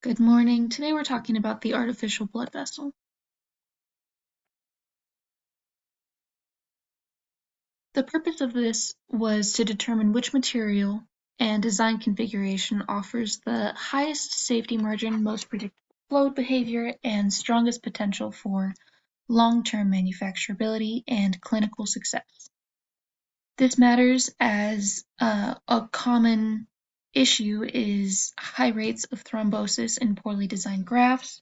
Good morning. Today we're talking about the artificial blood vessel. The purpose of this was to determine which material and design configuration offers the highest safety margin, most predictable flow behavior, and strongest potential for long-term manufacturability and clinical success. This matters as a common issue is high rates of thrombosis in poorly designed grafts,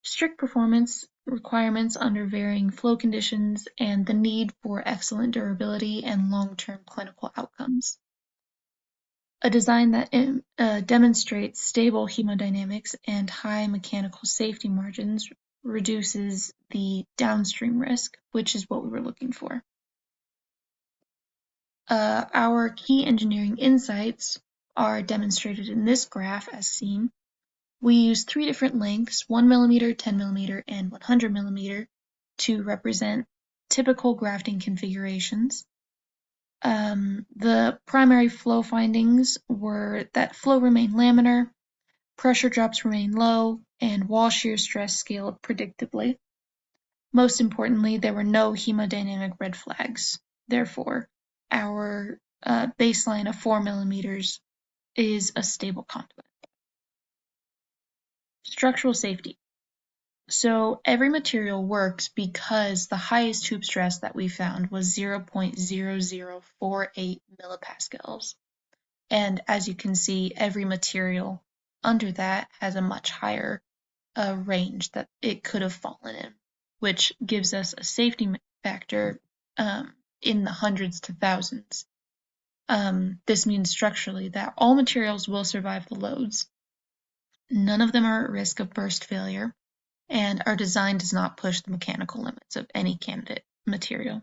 strict performance requirements under varying flow conditions, and the need for excellent durability and long-term clinical outcomes. A design that demonstrates stable hemodynamics and high mechanical safety margins reduces the downstream risk, which is what we were looking for. Our key engineering insights are demonstrated in this graph as seen. We use 3 different lengths, 1 millimeter, 10 millimeter, and 100 millimeter, to represent typical grafting configurations. The primary flow findings were that flow remained laminar, pressure drops remained low, and wall shear stress scaled predictably. Most importantly, there were no hemodynamic red flags. Therefore, our baseline of 4 millimeters is a stable conduit. Structural safety. So every material works because the highest tube stress that we found was 0.0048 millipascals. And as you can see, every material under that has a much higher range that it could have fallen in, which gives us a safety factor in the hundreds to thousands. This means structurally that all materials will survive the loads. None of them are at risk of burst failure, and our design does not push the mechanical limits of any candidate material.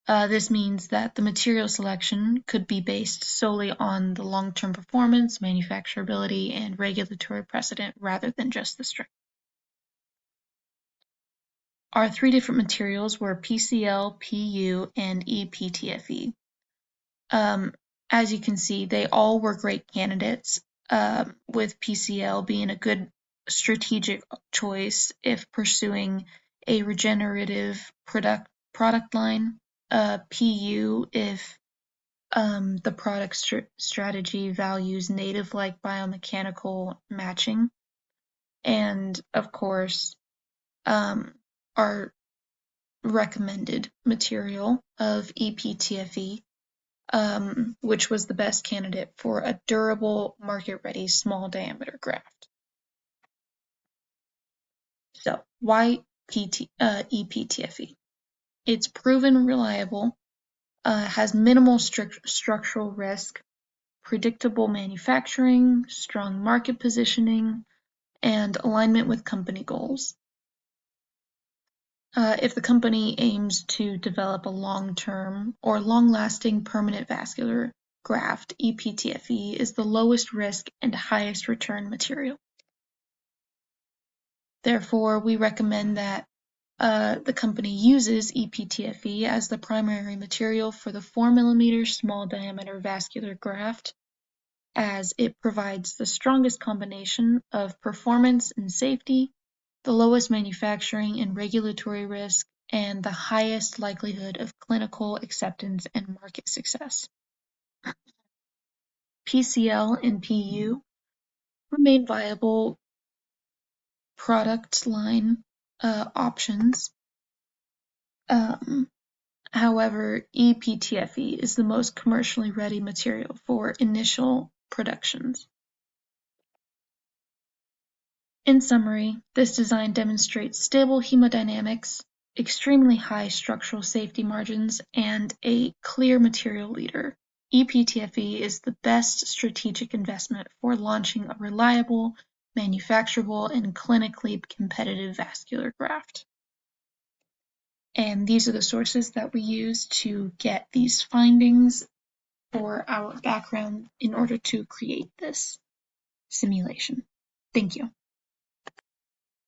This means that the material selection could be based solely on the long-term performance, manufacturability, and regulatory precedent rather than just the strength. Our 3 different materials were PCl, PU, and ePTFE. As you can see, they all were great candidates, with PCl being a good strategic choice if pursuing a regenerative product line, PU if the product strategy values native-like biomechanical matching, and of course our recommended material of ePTFE, which was the best candidate for a durable, market-ready, small diameter graft. So, why ePTFE? It's proven reliable, has minimal structural risk, predictable manufacturing, strong market positioning, and alignment with company goals. If the company aims to develop a long-term or long-lasting permanent vascular graft, ePTFE is the lowest risk and highest return material. Therefore, we recommend that the company uses ePTFE as the primary material for the 4 millimeter small diameter vascular graft, as it provides the strongest combination of performance and safety, the lowest manufacturing and regulatory risk, and the highest likelihood of clinical acceptance and market success. PCl and PU remain viable product line options. However, ePTFE is the most commercially ready material for initial productions. In summary, this design demonstrates stable hemodynamics, extremely high structural safety margins, and a clear material leader. ePTFE is the best strategic investment for launching a reliable, manufacturable, and clinically competitive vascular graft. And these are the sources that we use to get these findings for our background in order to create this simulation. Thank you.